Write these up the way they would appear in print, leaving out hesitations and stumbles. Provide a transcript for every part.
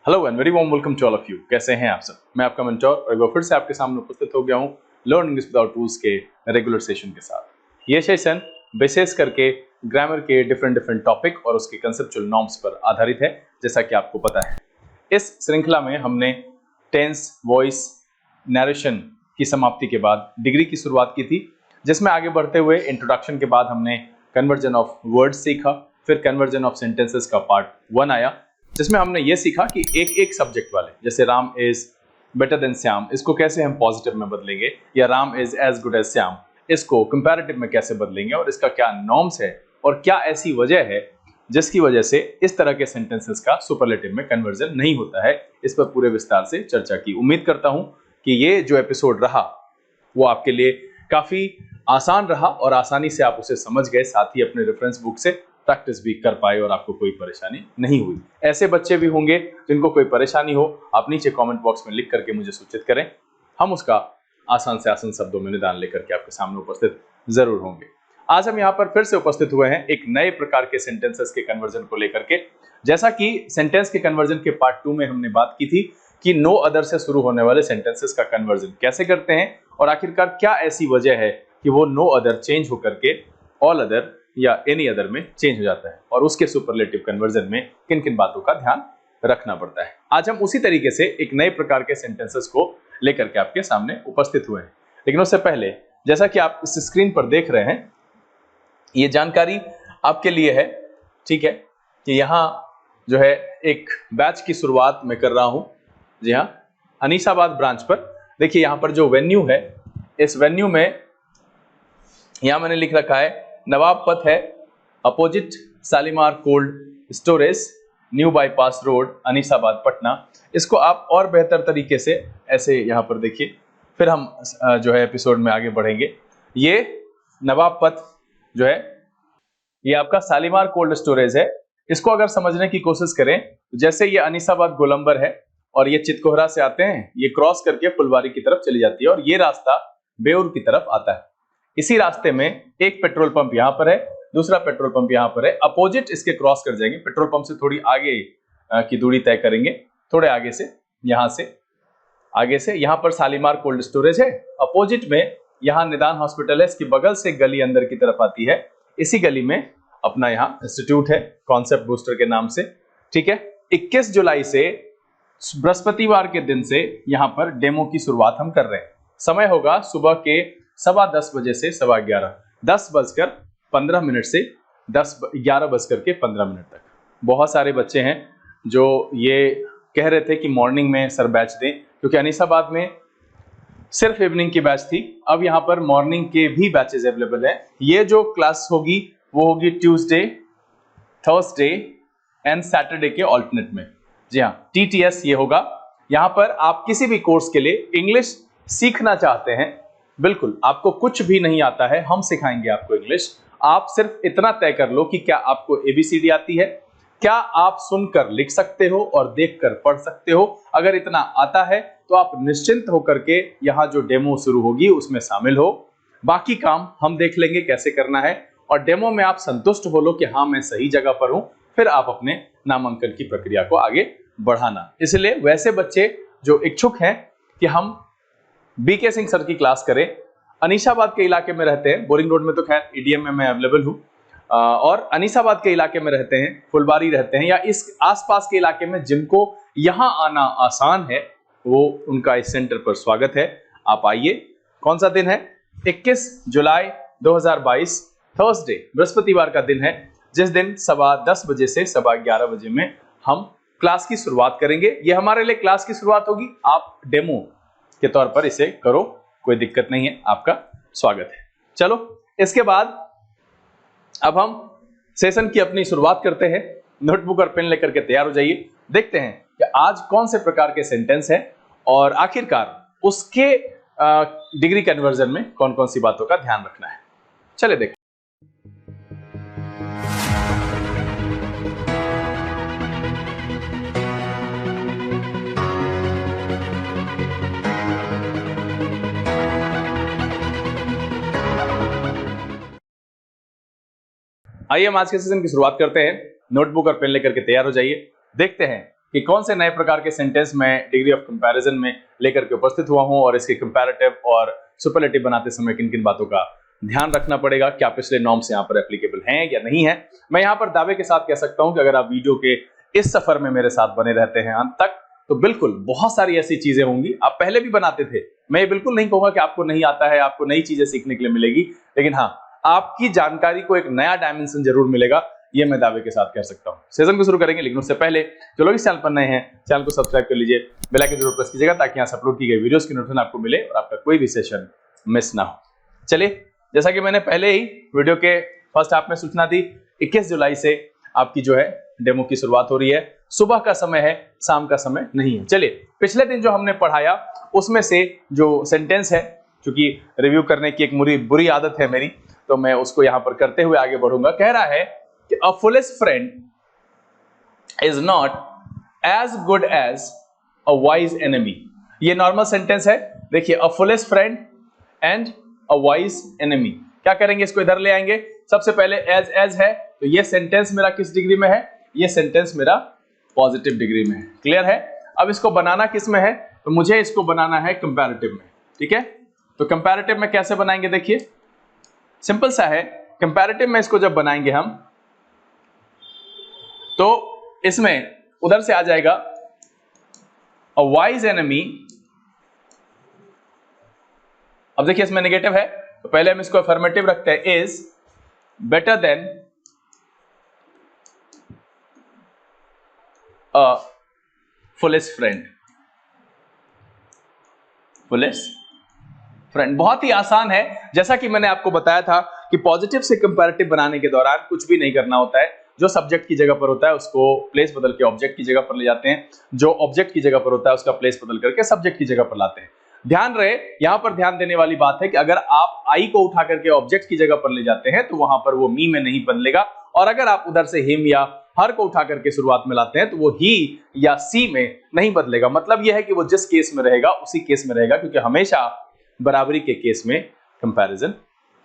Hello and very warm welcome to all of you. कैसे हैं आप सब? मैं आपका मेंटोर और एक बार फिर से आपके सामने उपस्थित हो गया हूं लर्न इंग्लिश विदाउट टूल्स के रेगुलर सेशन के साथ। ये सेशन विशेष करके ग्रामर के डिफरेंट टॉपिक और उसके कंसेप्चुअल नॉर्म्स पर आधारित है। जैसा कि आपको पता है, इस श्रृंखला में हमने टेंस, वॉइस, नरेशन की समाप्ति के बाद डिग्री की शुरुआत की थी, जिसमें आगे बढ़ते हुए इंट्रोडक्शन के बाद हमने कन्वर्जन ऑफ वर्ड्स सीखा। फिर कन्वर्जन ऑफ सेंटेंसेस का पार्ट 1 आया, जिसमें हमने ये सीखा कि एक सब्जेक्ट वाले, जैसे Ram is better than Shyam, इसको कैसे हम पॉजिटिव में बदलेंगे, या Ram is as good as Shyam, इसको कंपैरेटिव में कैसे बदलेंगे और इसका क्या नॉर्म्स है और क्या ऐसी वजह है जिसकी वजह से इस तरह के सेंटेंसेस का सुपरलेटिव में कन्वर्जन नहीं होता है। इस पर पूरे विस्तार से चर्चा की। उम्मीद करता हूं कि ये जो एपिसोड रहा वो आपके लिए काफी आसान रहा और आसानी से आप उसे समझ गए, साथ ही अपने रेफरेंस बुक से प्रैक्टिस भी कर पाए और आपको कोई परेशानी नहीं हुई। ऐसे बच्चे भी होंगे जिनको कोई परेशानी हो, आप नीचे कमेंट बॉक्स में लिख करके मुझे सूचित करें, हम उसका आसान से आसान शब्दों में निदान लेकर के आपके सामने उपस्थित जरूर होंगे। आज हम यहाँ पर फिर से उपस्थित हुए हैं एक नए प्रकार के सेंटेंसेस के कन्वर्जन को लेकर के। जैसा कि सेंटेंस के कन्वर्जन के पार्ट 2 में हमने बात की थी कि नो अदर से शुरू होने वाले सेंटेंसेस का कन्वर्जन कैसे करते हैं और आखिरकार क्या ऐसी वजह है कि वो नो अदर चेंज होकर के ऑल अदर या एनी अदर में चेंज हो जाता है, और उसके सुपरलेटिव कन्वर्जन में किन किन बातों का ध्यान रखना पड़ता है। आज हम उसी तरीके से एक नए प्रकार के सेंटेंसेस को लेकर के आपके सामने उपस्थित हुए हैं। लेकिन उससे पहले, जैसा कि आप इस स्क्रीन पर देख रहे हैं, ये जानकारी आपके लिए है, ठीक है, कि यहाँ जो है एक बैच की शुरुआत मैं कर रहा हूं। जी हाँ, अनीसाबाद ब्रांच पर। देखिए यहाँ पर जो वेन्यू है, इस वेन्यू में यहाँ मैंने लिख रखा है नवाब पथ है, opposite Shalimar cold storage, new bypass road, Anisabad, Patna. इसको आप और बेहतर तरीके से ऐसे यहाँ पर देखिए, फिर हम जो है एपिसोड में आगे बढ़ेंगे। ये नवाब पथ जो है ये आपका शालीमार कोल्ड स्टोरेज है। इसको अगर समझने की कोशिश करें, जैसे ये अनीसाबाद गोलंबर है और ये चितकोहरा से आते हैं, ये क्रॉस करके फुलवारी की तरफ चली जाती है और ये रास्ता बेउर की तरफ आता है। इसी रास्ते में एक पेट्रोल पंप यहाँ पर है, दूसरा पेट्रोल पंप यहाँ पर है। अपोजिट इसके क्रॉस कर जाएंगे, पेट्रोल पंप से थोड़ी आगे की दूरी तय करेंगे, थोड़े आगे से आगे से यहाँ पर शालीमार कोल्ड स्टोरेज है। अपोजिट में यहाँ निदान हॉस्पिटल है, इसकी बगल से गली अंदर की तरफ आती है। इसी गली में अपना यहाँ इंस्टीट्यूट है कॉन्सेप्ट बूस्टर के नाम से, ठीक है। 21 जुलाई से बृहस्पतिवार के दिन से यहाँ पर डेमो की शुरुआत हम कर रहे हैं। समय होगा सुबह के 10:15 बजे से 11:15, 10:15 से 11:15 तक। बहुत सारे बच्चे हैं जो ये कह रहे थे कि मॉर्निंग में सर बैच दें, क्योंकि अनीसाबाद में सिर्फ इवनिंग की बैच थी। अब यहाँ पर मॉर्निंग के भी बैचेस अवेलेबल है। ये जो क्लास होगी वो होगी ट्यूसडे, थर्सडे एंड सैटरडे के ऑल्टरनेट में। जी हाँ, TTS ये होगा। यहाँ पर आप किसी भी कोर्स के लिए इंग्लिश सीखना चाहते हैं, बिल्कुल आपको कुछ भी नहीं आता है, हम सिखाएंगे आपको इंग्लिश। आप सिर्फ इतना तय कर लो कि क्या आपको ABCD आती है, क्या आप सुनकर लिख सकते हो और देखकर पढ़ सकते हो। अगर इतना आता है तो आप निश्चिंत होकर के यहाँ जो डेमो शुरू होगी उसमें शामिल हो। बाकी काम हम देख लेंगे कैसे करना है, और डेमो में आप संतुष्ट हो लो कि हाँ मैं सही जगह पर हूं, फिर आप अपने नामांकन की प्रक्रिया को आगे बढ़ाना। इसलिए वैसे बच्चे जो इच्छुक हैं कि हम BK सिंह सर की क्लास करें, अनीसाबाद के इलाके में रहते हैं, बोरिंग रोड में तो खैर EDM में मैं अवेलेबल हूँ, और अनीसाबाद के इलाके में रहते हैं, फुलबारी रहते हैं, या इस आसपास के इलाके में जिनको यहाँ आना आसान है, वो उनका इस सेंटर पर स्वागत है। आप आइए। कौन सा दिन है? 21 जुलाई 2022, थर्सडे, बृहस्पतिवार का दिन है, जिस दिन 10:15 बजे से 11:15 बजे में हम क्लास की शुरुआत करेंगे। ये हमारे लिए क्लास की शुरुआत होगी, आप डेमो के तौर पर इसे करो, कोई दिक्कत नहीं है, आपका स्वागत है। चलो, इसके बाद अब हम सेशन की अपनी शुरुआत करते हैं। नोटबुक और पेन लेकर के तैयार हो जाइए। देखते हैं कि आज कौन से प्रकार के सेंटेंस हैं और आखिरकार उसके डिग्री कन्वर्जन में कौन कौन सी बातों का ध्यान रखना है। चले देखते। आइए हम आज के सेशन की शुरुआत करते हैं। नोटबुक और पेन लेकर के तैयार हो जाइए। देखते हैं कि कौन से नए प्रकार के सेंटेंस मैं डिग्री ऑफ कंपैरिजन में लेकर के उपस्थित हुआ हूं और इसके कंपैरेटिव और सुपरलेटिव बनाते समय किन किन बातों का ध्यान रखना पड़ेगा, क्या पिछले नॉर्म्स यहाँ पर एप्लीकेबल हैं या नहीं है। मैं यहाँ पर दावे के साथ कह सकता हूं कि अगर आप वीडियो के इस सफर में मेरे साथ बने रहते हैं अंत तक, तो बिल्कुल बहुत सारी ऐसी चीजें होंगी, आप पहले भी बनाते थे, मैं ये बिल्कुल नहीं कहूंगा कि आपको नहीं आता है, आपको नई चीजें सीखने के लिए मिलेगी, लेकिन हाँ, आपकी जानकारी को एक नया डायमेंशन जरूर मिलेगा, ये मैं दावे के साथ कह सकता हूं। सेशन को शुरू करेंगे, लेकिन उससे पहले जो लोग इस चैनल पर नए हैं, चैनल को सब्सक्राइब कर लीजिए, बेल आइकन जरूर प्रेस कीजिएगा ताकि यहाँ से अपलोड की गई वीडियोस की नोटिफिकेशन आपको मिले और आपका कोई भी सेशन मिस ना हो। चलिए, जैसा कि मैंने पहले ही वीडियो के फर्स्ट हाफ में सूचना दी, 21 जुलाई से आपकी जो है डेमो की शुरुआत हो रही है। सुबह का समय है, शाम का समय नहीं है। चलिए, पिछले दिन जो हमने पढ़ाया उसमें से जो सेंटेंस है, क्योंकि रिव्यू करने की एक बुरी आदत है मेरी, तो मैं उसको यहां पर करते हुए आगे बढ़ूंगा। कह रहा है कि a foolish friend is not as good as a wise enemy. ये नॉर्मल सेंटेंस है। देखिए, a foolish friend and a wise enemy, क्या करेंगे, इसको इधर ले आएंगे। सबसे पहले एज है, तो ये सेंटेंस मेरा किस डिग्री में है, ये सेंटेंस मेरा पॉजिटिव डिग्री में है। क्लियर है। अब इसको बनाना किस में है, तो मुझे इसको बनाना है कंपैरेटिव में। ठीक है, तो कंपैरेटिव में कैसे बनाएंगे, देखिए सिंपल सा है। कंपैरेटिव में इसको जब बनाएंगे हम, तो इसमें उधर से आ जाएगा अ वाइज एनिमी। अब देखिए, इसमें नेगेटिव है, तो पहले हम इसको अफर्मेटिव रखते हैं, is better then a foolish friend. Fullest friend बहुत ही आसान है। जैसा कि मैंने आपको बताया था कि पॉजिटिव से कंपैरेटिव बनाने के दौरान कुछ भी नहीं करना होता है। जो सब्जेक्ट की जगह पर होता है उसको प्लेस बदल के ऑब्जेक्ट की जगह पर ले जाते हैं, जो ऑब्जेक्ट की जगह पर होता है उसका प्लेस बदल करके सब्जेक्ट की जगह पर लाते हैं। ध्यान रहे, यहां पर ध्यान देने वाली बात है कि अगर आप आई को उठा करके ऑब्जेक्ट की जगह पर ले जाते हैं तो वहां पर वो मी में नहीं बदलेगा, और अगर आप उधर से हिम या हर को उठा करके शुरुआत में लाते हैं तो वो ही या सी में नहीं बदलेगा। मतलब यह है कि वो जिस केस में रहेगा उसी केस में रहेगा, क्योंकि हमेशा बराबरी के केस में कंपैरिजन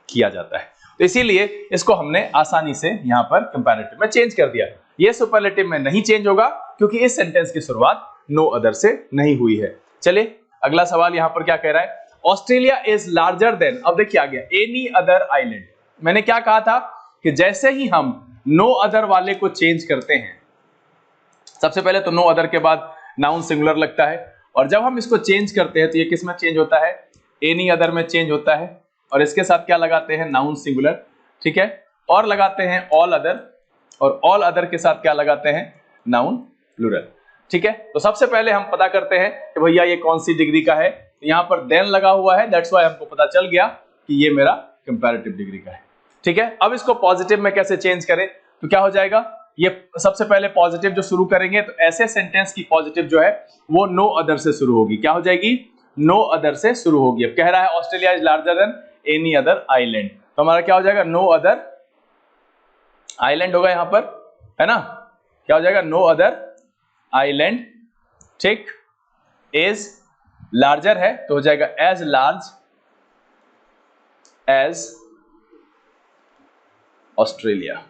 किया जाता है। तो इसीलिए इसको हमने आसानी से यहां पर कंपैरेटिव में चेंज कर दिया। ये सुपरलेटिव में नहीं चेंज होगा, क्योंकि इस सेंटेंस की शुरुआत नो अदर से नहीं हुई है। चलिए, अगला सवाल यहां पर क्या कह रहा है, ऑस्ट्रेलिया इज लार्जर देन, अब देखिए आ गया, एनी अदर आइलैंड। मैंने क्या कहा था कि जैसे ही हम नो अदर वाले को चेंज करते हैं, सबसे पहले तो नो अदर के बाद नाउन सिंगुलर लगता है, और जब हम इसको चेंज करते हैं तो ये किस में चेंज होता है, एनी अदर में चेंज होता है, और इसके साथ क्या लगाते हैं, नाउन सिंगुलर। ठीक है, और लगाते हैं ऑल अदर, और ऑल अदर के साथ क्या लगाते हैं, नाउन प्लूरल। ठीक है, तो सबसे पहले हम पता करते हैं कि भैया ये कौन सी डिग्री का है। यहां पर देन लगा हुआ है, दैट्स व्हाई हमको पता चल गया कि ये मेरा कंपैरेटिव डिग्री का है। ठीक है, अब इसको पॉजिटिव में कैसे चेंज करें, तो क्या हो जाएगा, ये सबसे पहले पॉजिटिव जो शुरू करेंगे तो ऐसे सेंटेंस की पॉजिटिव जो है वो नो अदर से शुरू होगी। क्या हो जाएगी, नो अदर से शुरू होगी। अब कह रहा है Australia is larger than any other island, तो हमारा क्या हो जाएगा, नो अदर आइलैंड होगा यहां पर, है ना। क्या हो जाएगा, नो अदर आइलैंड। ठीक, इज लार्जर है तो हो जाएगा एज लार्ज एज ऑस्ट्रेलिया।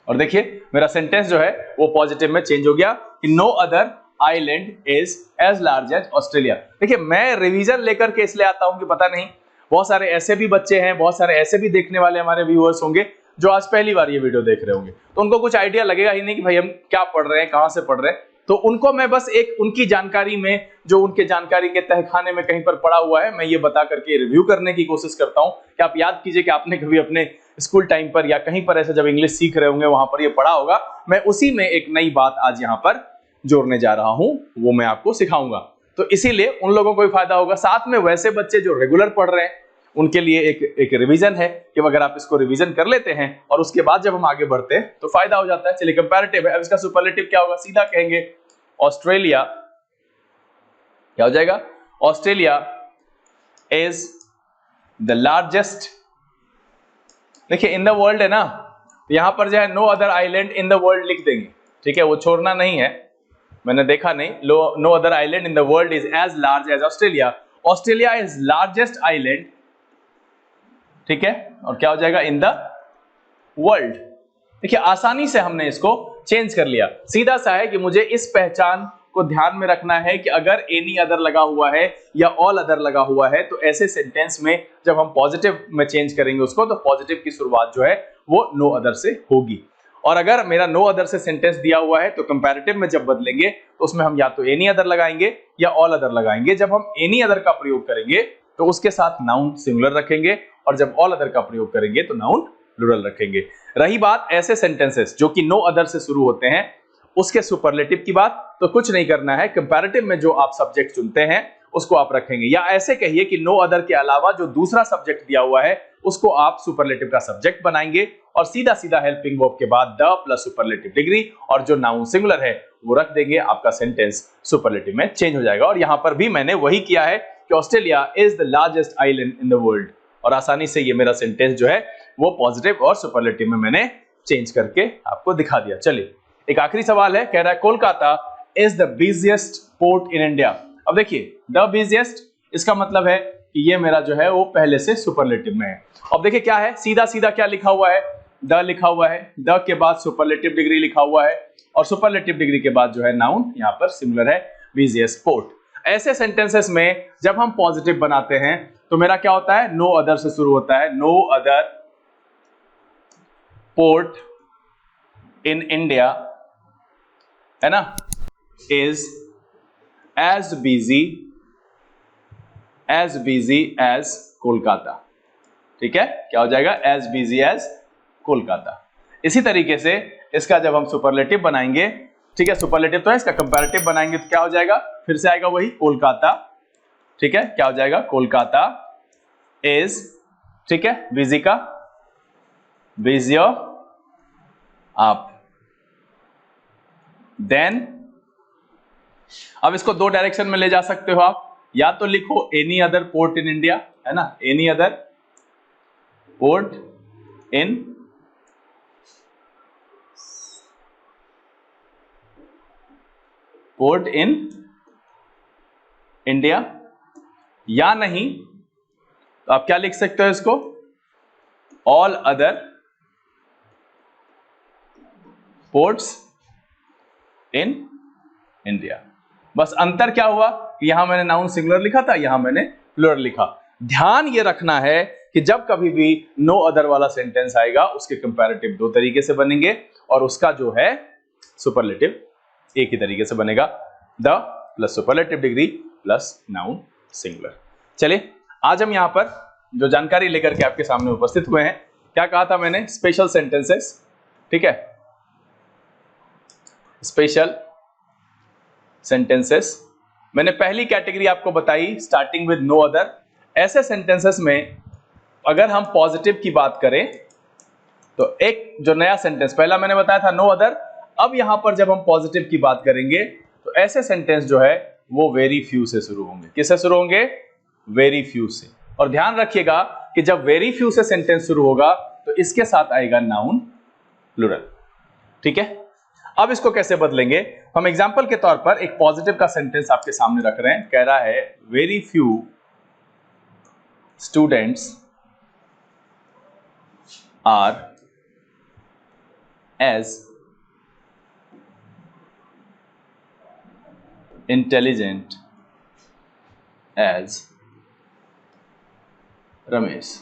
और देखिए मेरा सेंटेंस जो है वो पॉजिटिव में चेंज हो गया कि no other island is as large as Australia. देखिए, मैं रिवीजन लेकर के इसलिए आता हूं कि पता नहीं, बहुत सारे ऐसे भी बच्चे हैं, बहुत सारे ऐसे भी देखने वाले हमारे व्यूअर्स होंगे जो आज पहली बार ये वीडियो देख रहे होंगे, तो उनको कुछ आइडिया लगेगा ही नहीं कि भाई हम क्या पढ़ रहे हैं, कहां से पढ़ रहे हैं। तो उनको मैं बस एक उनकी जानकारी में, जो उनके जानकारी के तहखाने में कहीं पर पड़ा हुआ है, मैं ये बता करके रिव्यू करने की कोशिश करता हूं कि आप याद कीजिए कि आपने कभी अपने स्कूल टाइम पर या कहीं पर ऐसे जब इंग्लिश सीख रहे होंगे वहां पर ये पढ़ा होगा। मैं उसी में एक नई बात आज यहां पर जोड़ने जा रहा हूं, वो मैं आपको सिखाऊंगा, तो इसीलिए उन लोगों को भी फायदा होगा। साथ में वैसे बच्चे जो रेगुलर पढ़ रहे हैं उनके लिए एक रिवीजन है कि अगर आप इसको रिवीजन कर लेते हैं और उसके बाद जब हम आगे बढ़ते हैं तो फायदा हो जाता है। चलिए, कंपैरेटिव है, अब इसका सुपरलेटिव क्या होगा, सीधा कहेंगे ऑस्ट्रेलिया, क्या हो जाएगा, ऑस्ट्रेलिया इज द लार्जेस्ट। देखिए इन द वर्ल्ड है ना, तो यहां पर जो है no other island in the world लिख देंगे। ठीक है, वो छोड़ना नहीं है, मैंने देखा नहीं, no other island in the world is as large as Australia. Australia is largest island. ठीक है, और क्या हो जाएगा, इन द वर्ल्ड। देखिए आसानी से हमने इसको चेंज कर लिया। सीधा सा है कि मुझे इस पहचान को ध्यान में रखना है कि अगर एनी अदर लगा हुआ है या ऑल अदर लगा हुआ है तो ऐसे सेंटेंस में जब हम पॉजिटिव में चेंज करेंगे उसको, तो पॉजिटिव की शुरुआत जो है वो नो अदर से होगी। और अगर मेरा नो अदर से सेंटेंस दिया हुआ है तो कंपैरेटिव में जब बदलेंगे तो उसमें हम या तो एनी अदर लगाएंगे या ऑल अदर लगाएंगे। जब हम एनी अदर का प्रयोग करेंगे तो उसके साथ नाउन सिंगुलर रखेंगे, और जब ऑल अदर का प्रयोग करेंगे तो नाउन प्लूरल रखेंगे। रही बात ऐसे सेंटेंसेस जो कि नो अदर से शुरू होते हैं उसके सुपरलेटिव की बात, तो कुछ नहीं करना है, कंपैरेटिव में जो आप सब्जेक्ट चुनते हैं उसको आप रखेंगे। या ऐसे कहिए कि नो अदर के अलावा जो दूसरा सब्जेक्ट दिया हुआ है उसको आप सुपरलेटिव का सब्जेक्ट बनाएंगे, और सीधा सीधा हेल्पिंग वर्ब के बाद द प्लस सुपरलेटिव डिग्री और जो नाउन सिंगुलर है वो रख देंगे। आपका सेंटेंस सुपरलेटिव में चेंज हो जाएगा। और यहां पर भी मैंने वही किया है कि Australia is the largest island in the world, और आसानी से ये मेरा सेंटेंस जो है वो पॉजिटिव और सुपरलेटिव में मैंने चेंज करके आपको दिखा दिया। चलिए एक आखिरी सवाल है, कह रहा है Kolkata is the busiest port in India. अब देखिए द बिजिएस्ट, इसका मतलब है कि ये मेरा जो है वो पहले से सुपरलेटिव में है। अब देखिए क्या है, सीधा सीधा क्या लिखा हुआ है, द लिखा हुआ है, द के बाद सुपरलेटिव डिग्री लिखा हुआ है, और सुपरलेटिव डिग्री के बाद जो है नाउन यहाँ पर सिमिलर है, बिजिएस्ट पोर्ट। ऐसे सेंटेंसेस में जब हम पॉजिटिव बनाते हैं तो मेरा क्या होता है, नो अदर से शुरू होता है। No other port in India, है ना, is as busy as Kolkata. ठीक है, क्या हो जाएगा, एज बिजी एज कोलकाता। इसी तरीके से इसका जब हम सुपरलेटिव बनाएंगे, ठीक है, सुपरलेटिव तो है, इसका कंपैरेटिव बनाएंगे तो क्या हो जाएगा, फिर से आएगा वही कोलकाता। ठीक है, क्या हो जाएगा, कोलकाता इज, ठीक है, बिजी का बिजियर आप। देन अब इसको दो डायरेक्शन में ले जा सकते हो आप, या तो लिखो any other port in India, है ना, any other port in India, या नहीं तो आप क्या लिख सकते हो इसको, all other ports in India. बस अंतर क्या हुआ कि यहां मैंने नाउन सिंगुलर लिखा था, यहां मैंने प्लूरल लिखा। ध्यान ये रखना है कि जब कभी भी नो अदर वाला सेंटेंस आएगा उसके कंपैरेटिव दो तरीके से बनेंगे और उसका जो है सुपरलेटिव एक ही तरीके से बनेगा, the plus superlative degree plus noun singular. चलिए आज हम यहां पर जो जानकारी लेकर के आपके सामने उपस्थित हुए हैं, क्या कहा था मैंने, स्पेशल सेंटेंसेस। ठीक है, स्पेशल सेंटेंसेस मैंने पहली कैटेगरी आपको बताई, स्टार्टिंग विद नो अदर। ऐसे सेंटेंसेस में अगर हम पॉजिटिव की बात करें तो एक जो नया सेंटेंस पहला मैंने बताया था नो अदर, अब यहां पर जब हम पॉजिटिव की बात करेंगे तो ऐसे सेंटेंस जो है वो वेरी फ्यू से शुरू होंगे। किससे शुरू होंगे, वेरी फ्यू से। और ध्यान रखिएगा कि जब वेरी फ्यू से सेंटेंस शुरू होगा तो इसके साथ आएगा नाउन प्लूरल। ठीक है, अब इसको कैसे बदलेंगे, हम एग्जांपल के तौर पर एक पॉजिटिव का सेंटेंस आपके सामने रख रहे हैं। कह रहा है very few students are as intelligent as Ramesh.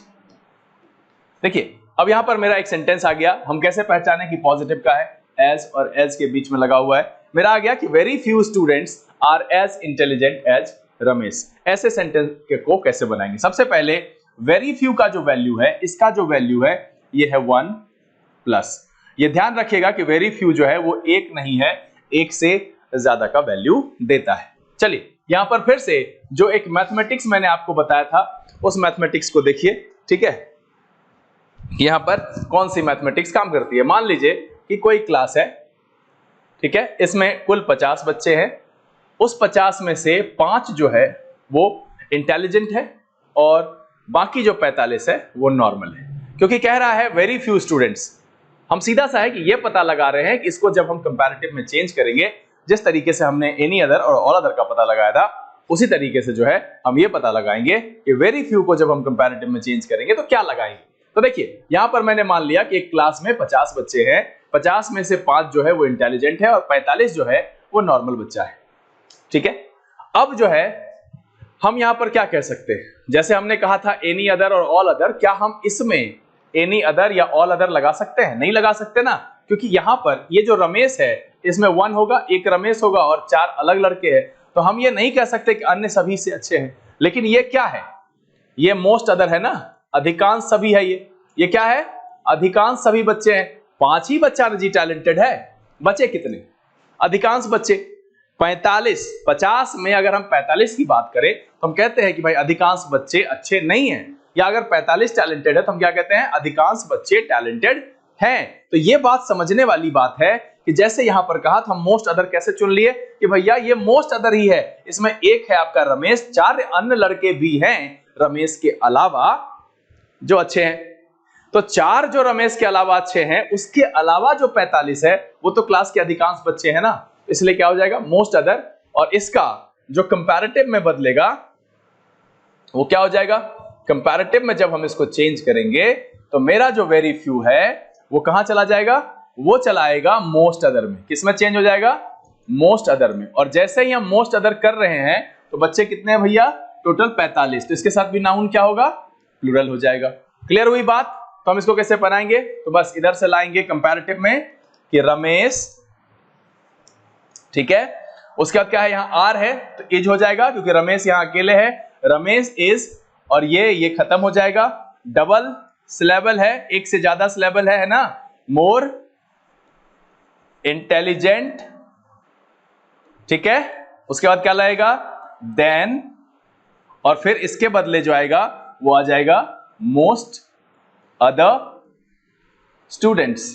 देखिए अब यहां पर मेरा एक सेंटेंस आ गया, हम कैसे पहचाने कि पॉजिटिव का है, एज और एज के बीच में लगा हुआ है। मेरा आ गया कि very few students are as intelligent as Ramesh. ऐसे सेंटेंस को कैसे बनाएंगे, सबसे पहले वेरी फ्यू का जो वैल्यू है, इसका जो वैल्यू है ये है 1 प्लस। ये ध्यान रखिएगा कि वेरी फ्यू जो है वो एक नहीं है, एक से ज्यादा का वैल्यू देता है। चलिए यहां पर फिर से जो एक मैथमेटिक्स मैंने आपको बताया था उस मैथमेटिक्स को देखिए। ठीक है, यहां पर कौन सी मैथमेटिक्स काम करती है, मान लीजिए कि कोई क्लास है, ठीक है, इसमें कुल 50 बच्चे हैं, उस 50 में से 5 जो है वो इंटेलिजेंट है और बाकी जो 45 है वो नॉर्मल है। क्योंकि कह रहा है वेरी फ्यू स्टूडेंट्स, हम सीधा सा है कि ये पता लगा रहे हैं कि इसको जब हम कंपैरेटिव में चेंज करेंगे, जिस तरीके से हमने एनी अदर और ऑल अदर का पता लगाया था उसी तरीके से जो है हम ये पता लगाएंगे कि वेरी फ्यू को जब हम कंपैरेटिव में चेंज करेंगे तो क्या लगाएंगे। तो देखिए यहां पर मैंने मान लिया कि एक क्लास में 50 बच्चे हैं 50 में से 5 जो है वो इंटेलिजेंट है और 45 जो है वो नॉर्मल बच्चा है। ठीक है, अब जो है हम यहां पर क्या कह सकते हैं, जैसे हमने कहा था एनी अदर और ऑल अदर, क्या हम इसमें एनी अदर या ऑल अदर लगा सकते हैं? नहीं लगा सकते ना, क्योंकि यहां पर ये जो रमेश है इसमें 1 होगा, एक रमेश होगा और 4 अलग लड़के हैं, तो हम ये नहीं कह सकते कि अन्य सभी से अच्छे हैं। लेकिन ये क्या है, ये मोस्ट अदर है ना, अधिकांश सभी है। ये क्या है, अधिकांश सभी बच्चे हैं। 5 ही बच्चा जी टैलेंटेड है, बचे कितने, अधिकांश बच्चे 45। 50 में अगर हम 45 की बात करें तो हम कहते हैं कि भाई अधिकांश बच्चे अच्छे नहीं हैं, या अगर 45 टैलेंटेड है तो हम क्या कहते हैं, अधिकांश बच्चे टैलेंटेड हैं। तो ये बात समझने वाली बात है कि जैसे यहां पर कहा था हम मोस्ट अदर कैसे चुन लिए कि भैया ये मोस्ट अदर ही है, इसमें एक है आपका रमेश, 4 अन्य लड़के भी हैं रमेश के अलावा जो अच्छे हैं। तो 4 जो रमेश के अलावा अच्छे हैं, उसके अलावा जो 45 है वो तो क्लास के अधिकांश बच्चे हैं ना, इसलिए क्या हो जाएगा, मोस्ट अदर। और इसका जो कंपैरेटिव में बदलेगा वो क्या हो जाएगा, कंपैरेटिव में जब हम इसको चेंज करेंगे तो मेरा जो वेरी फ्यू है वो कहां चला जाएगा, वो चलाएगा मोस्ट अदर में। किसमें चेंज हो जाएगा, मोस्ट अदर में। और जैसे ही हम मोस्ट अदर कर रहे हैं तो बच्चे कितने हैं भैया, टोटल 45, तो इसके साथ भी नाउन क्या होगा, प्लूरल हो जाएगा। क्लियर हुई बात? तो हम इसको कैसे बनाएंगे, तो बस इधर से लाएंगे कंपैरेटिव में कि रमेश, ठीक है, उसके बाद क्या है, यहां आर है तो इज हो जाएगा क्योंकि रमेश यहां अकेले है, रमेश इज, और ये खत्म हो जाएगा। डबल सिलेबल है, एक से ज्यादा सिलेबल है ना, मोर इंटेलिजेंट, ठीक है। उसके बाद क्या लाएगा, देन, और फिर इसके बदले जो आएगा वो आ जाएगा मोस्ट अदर स्टूडेंट्स।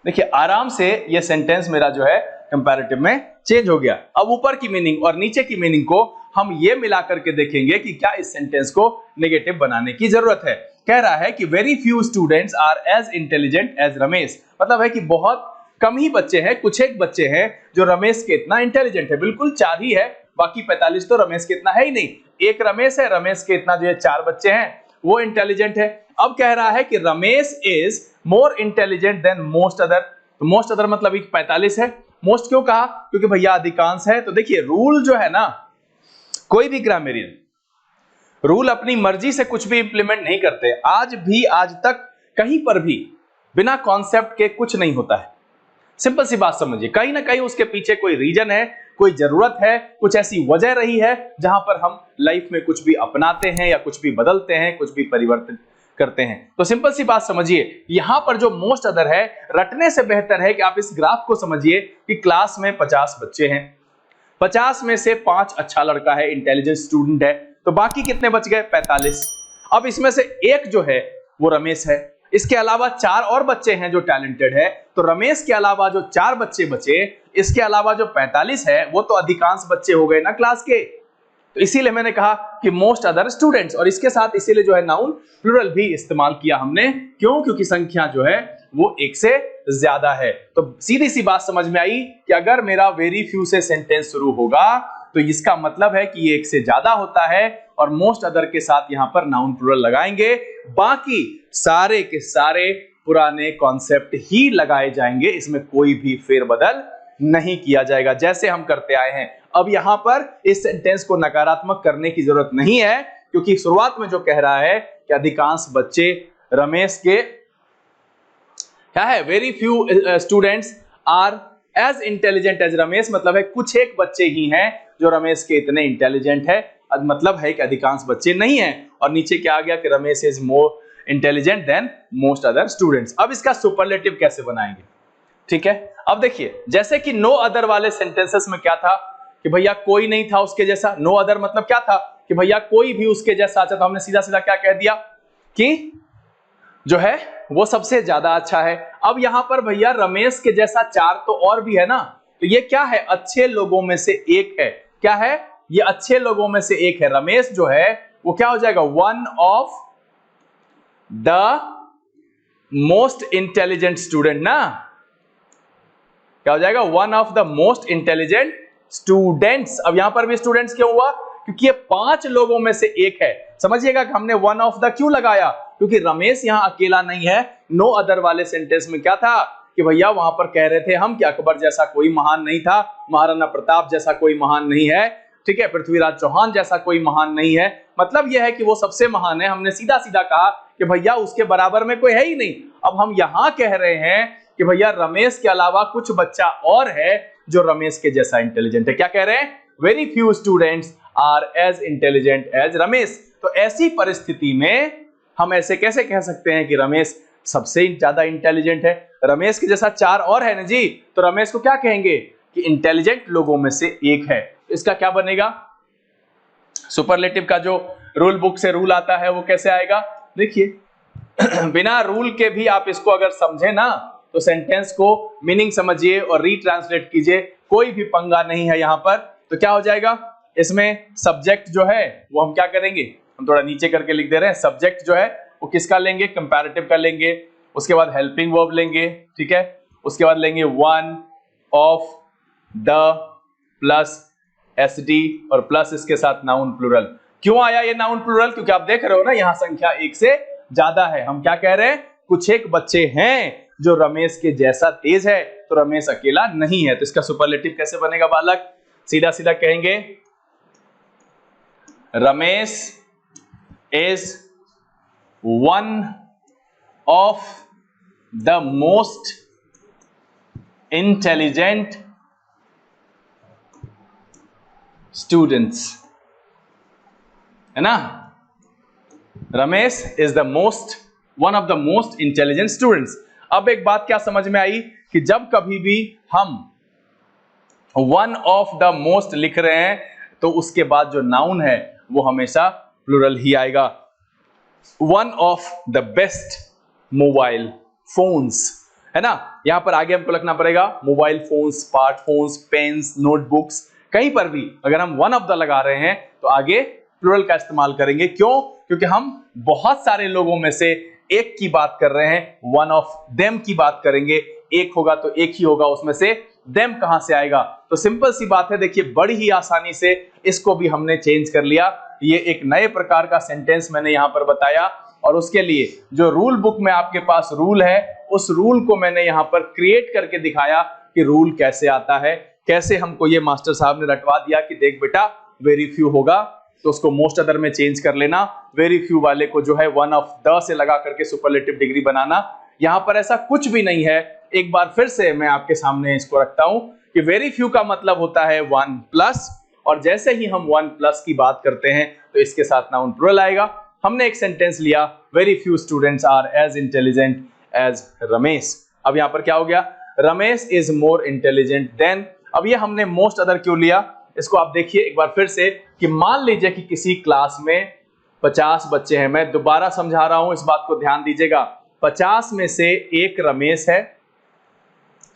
देखिए आराम से ये सेंटेंस मेरा जो है कंपैरेटिव में चेंज हो गया। अब ऊपर की मीनिंग और नीचे की मीनिंग को हम ये मिला करके देखेंगे कि क्या इस सेंटेंस को नेगेटिव बनाने की जरूरत है। कह रहा है कि very few students are as intelligent as Ramesh, मतलब है कि बहुत कम ही बच्चे हैं, कुछ एक बच्चे हैं जो रमेश के इतना इंटेलिजेंट है। बिल्कुल 4 ही है, बाकी 45 तो रमेश के इतना है ही नहीं। एक रमेश है, रमेश के इतना जो है 4 बच्चे हैं वो इंटेलिजेंट है। अब कह रहा है कि Ramesh is more intelligent then most other, तो मोस्ट अदर मतलब 45 है। मोस्ट क्यों कहा, क्योंकि भैया अधिकांश है। तो देखिए रूल जो है ना, कोई भी ग्रामरियन रूल अपनी मर्जी से कुछ भी इंप्लीमेंट नहीं करते। आज भी, आज तक कहीं पर भी बिना कॉन्सेप्ट के कुछ नहीं होता है। सिंपल सी बात समझिए, कहीं ना कहीं उसके पीछे कोई रीजन है, कोई जरूरत है, कुछ ऐसी वजह रही है जहां पर हम लाइफ में कुछ भी अपनाते हैं या कुछ भी बदलते हैं, कुछ भी परिवर्तन करते हैं। तो सिंपल सी बात समझिए, यहां पर जो मोस्ट अदर है, रटने से बेहतर है कि आप इस ग्राफ को समझिए कि क्लास में 50 बच्चे हैं, 50 में से 5 अच्छा लड़का है, इंटेलिजेंट स्टूडेंट है, तो बाकी कितने बच गए, 45। अब इसमें से एक जो है वो रमेश है, इसके अलावा 4 और बच्चे हैं जो टैलेंटेड है। तो रमेश के अलावा जो 4 बच्चे बचे, इसके अलावा जो 45 है वो तो अधिकांश बच्चे हो गए ना क्लास के। तो इसीलिए मैंने कहा कि मोस्ट अदर स्टूडेंट्स, और इसके साथ इसीलिए जो है नाउन प्लूरल भी इस्तेमाल किया हमने। क्यों, क्योंकि संख्या जो है वो 1 से ज्यादा है। तो सीधी सी बात समझ में आई कि अगर मेरा वेरी फ्यू से सेंटेंस शुरू होगा तो इसका मतलब है कि ये 1 से ज्यादा होता है, और मोस्ट अदर के साथ यहां पर नाउन प्लूरल लगाएंगे, बाकी सारे के सारे पुराने कॉन्सेप्ट ही लगाए जाएंगे, इसमें कोई भी फेरबदल नहीं किया जाएगा जैसे हम करते आए हैं। अब यहां पर इस सेंटेंस को नकारात्मक करने की जरूरत नहीं है, क्योंकि शुरुआत में जो कह रहा है कि अधिकांश बच्चे रमेश के क्या है, very few students are as intelligent as Ramesh, मतलब है कुछ एक बच्चे ही हैं जो रमेश के इतने इंटेलिजेंट है, मतलब है कि अधिकांश बच्चे नहीं हैं। और नीचे क्या आ गया कि Ramesh is more intelligent then most other students. अब इसका सुपरलेटिव कैसे बनाएंगे, ठीक है। अब देखिए, जैसे कि नो अदर वाले सेंटेंसेस में क्या था कि भैया कोई नहीं था उसके जैसा। नो अदर मतलब क्या था कि भैया कोई भी उसके जैसा अच्छा, तो हमने सीधा सीधा क्या कह दिया कि जो है वो सबसे ज्यादा अच्छा है। अब यहां पर भैया रमेश के जैसा 4 तो और भी है ना, तो ये क्या है, अच्छे लोगों में से एक है। क्या है, ये अच्छे लोगों में से एक है। रमेश जो है वो क्या हो जाएगा, one of the most intelligent student ना, क्या हो जाएगा, one of the most intelligent students. अब यहां पर भी स्टूडेंट्स क्यों हुआ, क्योंकि ये 5 लोगों में से एक है। समझिएगा कि हमने वन ऑफ द क्यों लगाया, क्योंकि रमेश यहां अकेला नहीं है। नो अदर वाले सेंटेंस में क्या था कि भैया वहां पर कह रहे थे हम कि अकबर जैसा कोई महान नहीं था, महाराणा प्रताप जैसा कोई महान नहीं है, ठीक है, पृथ्वीराज चौहान जैसा कोई महान नहीं है, मतलब यह है कि वो सबसे महान है। हमने सीधा सीधा कहा कि भैया उसके बराबर में कोई है ही नहीं। अब हम यहां कह रहे हैं कि भैया रमेश के अलावा कुछ बच्चा और है जो रमेश के जैसा इंटेलिजेंट है। क्या कह रहे हैं? Very few students are as intelligent as Ramesh. तो ऐसी परिस्थिति में हम ऐसे कैसे कह सकते हैं कि रमेश सबसे ज्यादा इंटेलिजेंट है? रमेश के जैसा चार और है ना जी, तो रमेश को क्या कहेंगे कि इंटेलिजेंट लोगों में से एक है। इसका क्या बनेगा? सुपरलेटिव का जो रूल बुक से रूल आता है वो कैसे आएगा? देखिए बिना रूल के भी आप इसको अगर समझे ना तो सेंटेंस को मीनिंग समझिए और रीट्रांसलेट कीजिए, कोई भी पंगा नहीं है यहां पर। तो क्या हो जाएगा? इसमें सब्जेक्ट जो है वो हम क्या करेंगे, हम थोड़ा नीचे करके लिख दे रहे हैं। सब्जेक्ट जो है वो किसका लेंगे? कंपैरेटिव का लेंगे। उसके बाद हेल्पिंग वर्ब लेंगे, ठीक है। उसके बाद लेंगे one of the plus SD और प्लस इसके साथ नाउन प्लूरल। क्यों आया ये नाउन प्लूरल? क्योंकि आप देख रहे हो ना यहां संख्या एक से ज्यादा है। हम क्या कह रहे हैं? कुछ एक बच्चे हैं जो रमेश के जैसा तेज है, तो रमेश अकेला नहीं है। तो इसका सुपरलेटिव कैसे बनेगा बालक? सीधा सीधा कहेंगे Ramesh is one of the most intelligent students, है ना। Ramesh is the most one of the most intelligent students. अब एक बात क्या समझ में आई कि जब कभी भी हम वन ऑफ द मोस्ट लिख रहे हैं तो उसके बाद जो नाउन है वो हमेशा प्लूरल ही आएगा। One of the best mobile phones, है ना। यहां पर आगे हमको लिखना पड़ेगा mobile phones, smartphones, pens, notebooks, कहीं पर भी अगर हम वन ऑफ द लगा रहे हैं तो आगे प्लूरल का इस्तेमाल करेंगे। क्यों? क्योंकि हम बहुत सारे लोगों में से एक की बात कर रहे हैं, वन ऑफ देम की बात करेंगे। एक होगा तो एक ही होगा, उसमें से देम कहां से आएगा? तो सिंपल सी बात है, देखिए बड़ी ही आसानी से इसको भी हमने चेंज कर लिया। ये एक नए प्रकार का सेंटेंस मैंने यहां पर बताया और उसके लिए जो रूल बुक में आपके पास रूल है उस रूल को मैंने यहां पर क्रिएट करके दिखाया कि रूल कैसे आता है। कैसे हमको ये मास्टर साहब ने रटवा दिया कि देख बेटा वेरी फ्यू होगा तो उसको मोस्ट अदर में चेंज कर लेना, वेरी फ्यू वाले को जो है वन ऑफ द से लगा करके सुपरलेटिव डिग्री बनाना। यहां पर ऐसा कुछ भी नहीं है। एक बार फिर से मैं आपके सामने इसको रखता हूं कि वेरी फ्यू का मतलब होता है वन प्लस, और जैसे ही हम वन प्लस की बात करते हैं तो इसके साथ नाउन प्लूरल आएगा। हमने एक सेंटेंस लिया, very few students are as intelligent as Ramesh. अब यहां पर क्या हो गया? Ramesh is more intelligent than. अब ये हमने मोस्ट अदर क्यों लिया? इसको आप देखिए एक बार फिर से कि मान लीजिए कि किसी क्लास में 50 बच्चे हैं। मैं दोबारा समझा रहा हूं, इस बात को ध्यान दीजिएगा। 50 में से एक रमेश है,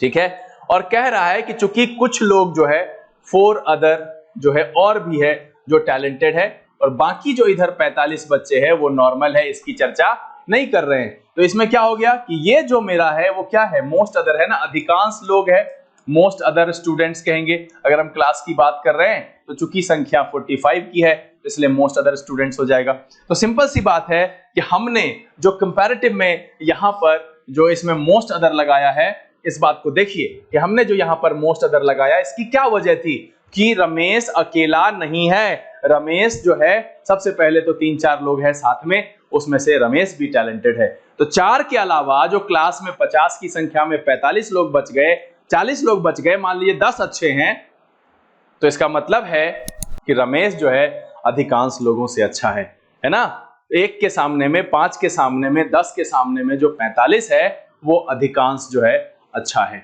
ठीक है, और कह रहा है कि चूंकि कुछ लोग जो है 4 अदर जो है और भी है जो टैलेंटेड है और बाकी जो इधर 45 बच्चे हैं वो नॉर्मल है, इसकी चर्चा नहीं कर रहे हैं। तो इसमें क्या हो गया कि ये जो मेरा है वो क्या है? मोस्ट अदर है ना, अधिकांश लोग है, मोस्ट अदर स्टूडेंट्स कहेंगे। अगर हम क्लास की बात कर रहे हैं तो चूंकि संख्या 45 की है इसलिए मोस्ट अदर स्टूडेंट्स हो जाएगा। तो सिंपल सी बात है कि हमने जो कंपैरेटिव में यहां पर जो इसमें मोस्ट अदर लगाया है, इस बात को देखिए कि हमने जो यहां पर मोस्ट अदर लगाया इसकी क्या वजह थी कि रमेश अकेला नहीं है। रमेश जो है सबसे पहले तो 3-4 लोग हैं साथ में, उसमें से रमेश भी टैलेंटेड है। तो 4 के अलावा जो क्लास में 50 की संख्या में 45 लोग बच गए, 40 लोग बच गए, मान लीजिए 10 अच्छे हैं, तो इसका मतलब है कि रमेश जो है अधिकांश लोगों से अच्छा है ना। 1 के सामने में, 5 के सामने में, 10 के सामने में जो 45 है वो अधिकांश जो है अच्छा है,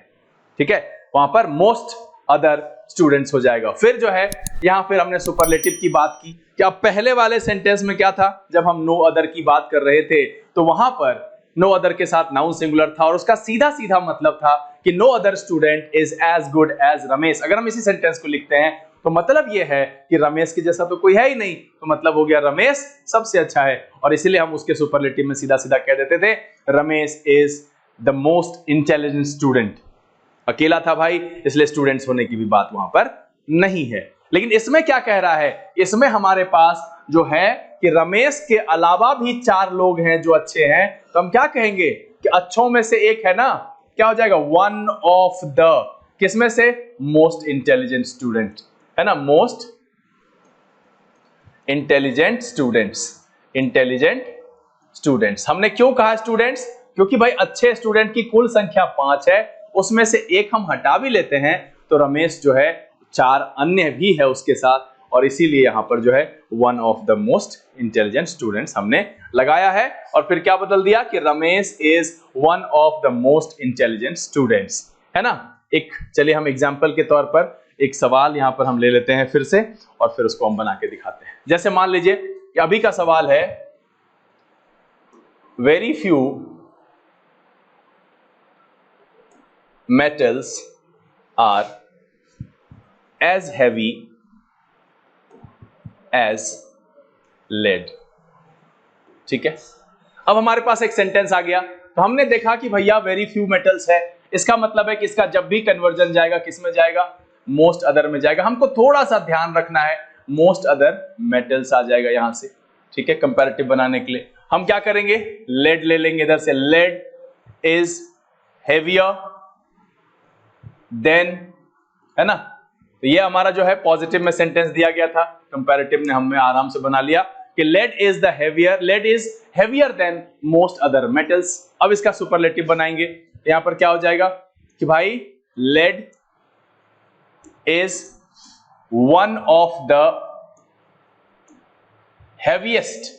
ठीक है। वहां पर मोस्ट अदर स्टूडेंट्स हो जाएगा। फिर जो है यहां फिर हमने सुपरलेटिव की बात की कि अब पहले वाले सेंटेंस में क्या था, जब हम नो अदर की बात कर रहे थे तो वहां पर नो अदर के साथ नाउन सिंगुलर था और उसका सीधा सीधा मतलब था कि no other student is as good as Ramesh. अगर हम इसी सेंटेंस को लिखते हैं तो मतलब यह है कि रमेश के जैसा तो कोई है ही नहीं, तो मतलब हो गया रमेश सबसे अच्छा है। और इसीलिए हम उसके सुपरलेटिव में सीधा सीधा कह देते थे Ramesh is the most intelligent student. अकेला था भाई, इसलिए स्टूडेंट्स होने की भी बात वहां पर नहीं है। लेकिन इसमें क्या कह रहा है? इसमें हमारे पास जो है कि रमेश के अलावा भी 4 लोग हैं जो अच्छे हैं, तो हम क्या कहेंगे कि अच्छों में से एक है ना, क्या हो जाएगा, वन ऑफ द, किसमें से, मोस्ट इंटेलिजेंट स्टूडेंट, है ना, most intelligent students, intelligent students. हमने क्यों कहा स्टूडेंट्स, क्योंकि भाई अच्छे स्टूडेंट की कुल संख्या 5 है, उसमें से एक हम हटा भी लेते हैं तो रमेश जो है 4 अन्य भी है उसके साथ, और इसीलिए यहां पर जो है one of the most intelligent students हमने लगाया है। और फिर क्या बदल दिया कि Ramesh is one of the most intelligent students, है ना। एक चलिए हम एग्जाम्पल के तौर पर एक सवाल यहां पर हम ले लेते हैं फिर से, और फिर उसको हम बना के दिखाते हैं। जैसे मान लीजिए कि अभी का सवाल है, very few metals are as heavy as lead। ठीक है, अब हमारे पास एक सेंटेंस आ गया, तो हमने देखा कि भैया वेरी फ्यू मेटल्स है, इसका मतलब है कि इसका जब भी कन्वर्जन जाएगा किस में जाएगा, मोस्ट अदर में जाएगा। हमको थोड़ा सा ध्यान रखना है, मोस्ट अदर मेटल्स आ जाएगा यहां से। ठीक है, कंपैरेटिव बनाने के लिए हम क्या करेंगे, लेड ले लेंगे इधर से, लेड इज हेवियर देन, है ना। तो ये हमारा जो है पॉजिटिव में सेंटेंस दिया गया था, कंपैरेटिव ने हमें आराम से बना लिया कि lead is the heavier, lead is heavier than most other metals. अब इसका सुपरलेटिव बनाएंगे, यहां पर क्या हो जाएगा कि भाई lead is one of the heaviest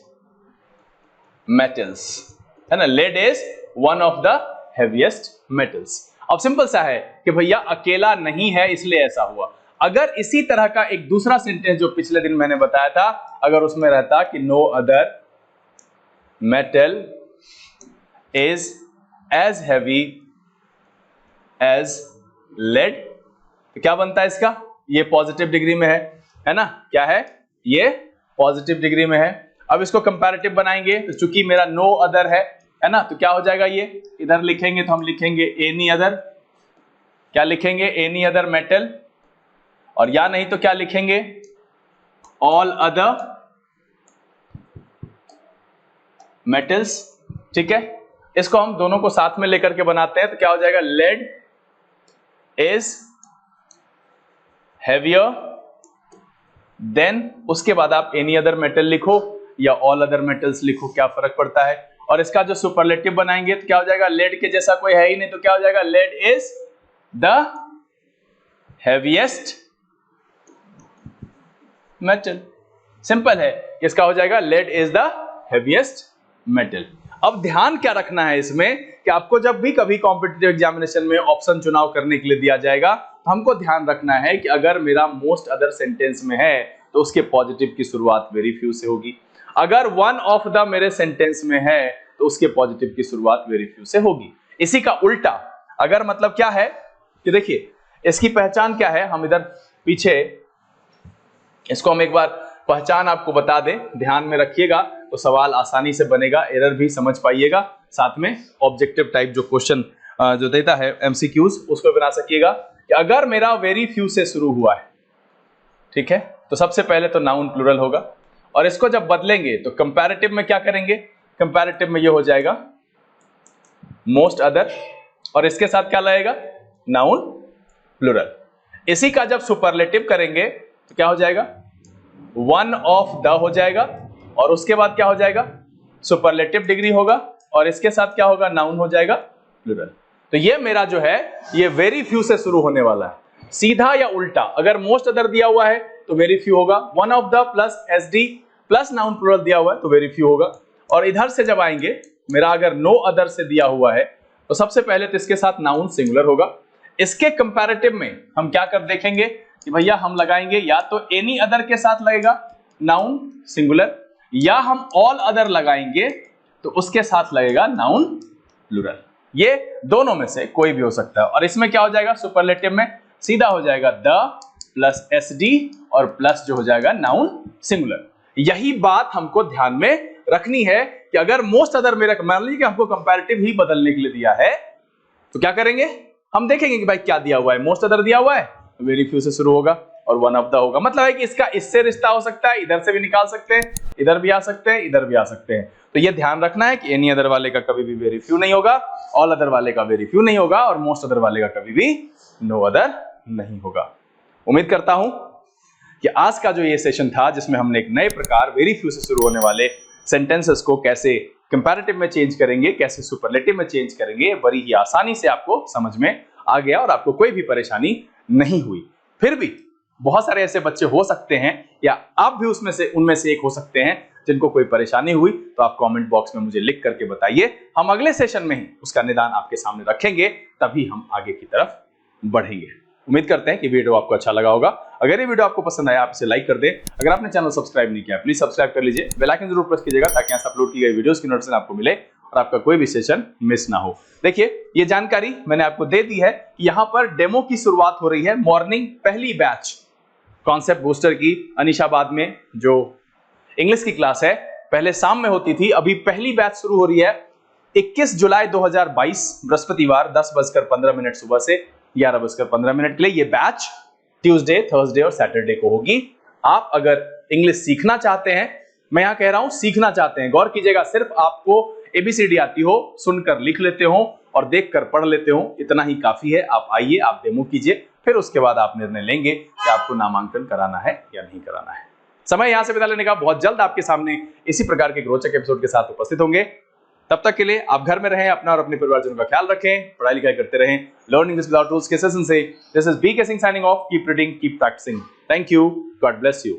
metals, है ना, lead is one of the heaviest metals. अब सिंपल सा है कि भैया अकेला नहीं है इसलिए ऐसा हुआ। अगर इसी तरह का एक दूसरा सेंटेंस जो पिछले दिन मैंने बताया था, अगर उसमें रहता कि no other metal is as heavy as lead, तो क्या बनता है इसका, ये पॉजिटिव डिग्री में है ना, क्या है, ये पॉजिटिव डिग्री में है। अब इसको कंपैरेटिव बनाएंगे, तो चूंकि मेरा नो अदर है ना, तो क्या हो जाएगा, ये इधर लिखेंगे तो हम लिखेंगे एनी अदर, क्या लिखेंगे, एनी अदर मेटल, और या नहीं तो क्या लिखेंगे, ऑल अदर मेटल्स। ठीक है, इसको हम दोनों को साथ में लेकर के बनाते हैं, तो क्या हो जाएगा, लेड इज हेवियर देन, उसके बाद आप एनी अदर मेटल लिखो या ऑल अदर मेटल्स लिखो, क्या फर्क पड़ता है। और इसका जो सुपरलेटिव बनाएंगे तो क्या हो जाएगा, लेड के जैसा कोई है ही नहीं, तो क्या हो जाएगा, lead is the heaviest metal. Simple है, इसका हो जाएगा lead is the heaviest metal. अब ध्यान क्या रखना है इसमें कि आपको जब भी कभी कॉम्पिटिटिव एग्जामिनेशन में ऑप्शन चुनाव करने के लिए दिया जाएगा, तो हमको ध्यान रखना है कि अगर मेरा मोस्ट अदर सेंटेंस में है तो उसके पॉजिटिव की शुरुआत वेरी फ्यू से होगी, अगर वन ऑफ द मेरे सेंटेंस में है तो उसके पॉजिटिव की शुरुआत वेरी फ्यू से होगी। इसी का उल्टा, अगर मतलब क्या है कि देखिए इसकी पहचान क्या है, हम इधर पीछे इसको हम एक बार पहचान आपको बता दें, ध्यान में रखिएगा तो सवाल आसानी से बनेगा, एरर भी समझ पाइएगा, साथ में ऑब्जेक्टिव टाइप जो क्वेश्चन जो देता है एमसीक्यूज उसको बना सकिएगा। कि अगर मेरा वेरी फ्यू से शुरू हुआ है, ठीक है, तो सबसे पहले तो नाउन प्लूरल होगा, और इसको जब बदलेंगे तो कंपैरेटिव में क्या करेंगे, कंपैरेटिव में ये हो जाएगा मोस्ट अदर, और इसके साथ क्या लगेगा, नाउन प्लूरल। इसी का जब सुपरलेटिव करेंगे तो क्या हो जाएगा, वन ऑफ द हो जाएगा, और उसके बाद क्या हो जाएगा, सुपरलेटिव डिग्री होगा, और इसके साथ क्या होगा, नाउन हो जाएगा प्लूरल। तो ये मेरा जो है ये वेरी फ्यू से शुरू होने वाला है। सीधा या उल्टा, अगर मोस्ट अदर दिया हुआ है तो वेरी फ्यू होगा, one of the plus SD plus noun plural दिया हुआ है तो वेरी फ्यू होगा। और इधर से जब आएंगे, मेरा अगर नो अदर से दिया हुआ है तो सबसे पहले तो इसके साथ नाउन सिंगुलर होगा। इसके कंपैरेटिव में हम क्या कर देखेंगे कि भैया हम लगाएंगे या तो एनी अदर के साथ लगेगा नाउन सिंगुलर, या हम ऑल अदर लगाएंगे तो उसके साथ लगेगा नाउन प्लूरल। ये दोनों में से कोई भी हो सकता है। और इसमें क्या हो जाएगा, सुपरलेटिव में सीधा हो जाएगा द प्लस एसडी और प्लस जो हो जाएगा नाउन सिंगुलर। यही बात हमको ध्यान में रखनी है कि अगर मोस्ट अदर मेरा, मान लीजिए कि हमको कंपैरेटिव ही बदलने के लिए दिया है, तो क्या करेंगे, हम देखेंगे कि भाई क्या दिया हुआ है, मोस्ट अदर दिया हुआ है तो वेरी फ्यू से शुरू होगा, और वन ऑफ द होगा। मतलब है कि इसका इससे रिश्ता हो सकता है, इधर से भी निकाल सकते हैं, इधर भी आ सकते हैं, इधर भी आ सकते हैं। तो ये ध्यान रखना है कि एनी अदर वाले का कभी भी वेरी फ्यू नहीं होगा, ऑल अदर वाले का वेरी फ्यू नहीं होगा और मोस्ट अदर वाले का कभी भी नो अदर नहीं होगा। उम्मीद करता हूं कि आज का जो ये सेशन था, जिसमें हमने एक नए प्रकार वेरी फ्यू से शुरू होने वाले सेंटेंसेस को कैसे कंपैरेटिव में चेंज करेंगे, कैसे सुपरलेटिव में चेंज करेंगे, बड़ी ही आसानी से आपको समझ में आ गया और आपको कोई भी परेशानी नहीं हुई। फिर भी बहुत सारे ऐसे बच्चे हो सकते हैं या आप भी उनमें से एक हो सकते हैं जिनको कोई परेशानी हुई, तो आप कमेंट बॉक्स में मुझे लिख करके बताइए। हम अगले सेशन में ही उसका निदान आपके सामने रखेंगे, तभी हम आगे की तरफ बढ़ेंगे। उम्मीद करते हैं कि वीडियो आपको अच्छा लगा होगा। अगर ये वीडियो आपको पसंद आया, आप इसे लाइक कर दें। अगर आपने चैनल सब्सक्राइब नहीं किया, प्लीज सब्सक्राइब कर लीजिए, बेल आइकन जरूर प्रेस कीजिएगा ताकि यहाँ अपलोड की गई वीडियोस की नोटिफिकेशन आपको मिले और आपका कोई भी सेशन मिस ना हो। देखिए, ये जानकारी मैंने आपको दे दी है कि यहाँ पर डेमो की शुरुआत हो रही है मॉर्निंग पहली बैच कॉन्सेप्ट बूस्टर की अनीशाबाद में। जो इंग्लिश की क्लास है पहले शाम में होती थी, अभी पहली बैच शुरू हो रही है 21 जुलाई 2022 बृहस्पतिवार 10:15 सुबह से 11:15 के लिए। ये बैच ट्यूसडे, थर्सडे और सैटरडे को होगी। आप अगर इंग्लिश सीखना चाहते हैं, मैं यहां कह रहा हूं सीखना चाहते हैं, गौर कीजिएगा, सिर्फ आपको एबीसीडी आती हो, सुनकर लिख लेते हो और देखकर पढ़ लेते हो, इतना ही काफी है। आप आइए, आप डेमो कीजिए, फिर उसके बाद आप निर्णय लेंगे कि आपको नामांकन कराना है या नहीं कराना है। समय यहां से बिता लेने का, बहुत जल्द आपके सामने इसी प्रकार के रोचक एपिसोड के साथ उपस्थित होंगे। तब तक के लिए आप घर में रहें, अपना और अपने परिवारजनों का ख्याल रखें, पढ़ाई लिखाई करते रहें। लर्न इंग्लिश विदाउट टूल्स के सेशन से this is B K Singh signing off. Keep reading, keep practicing. Thank you, God bless you.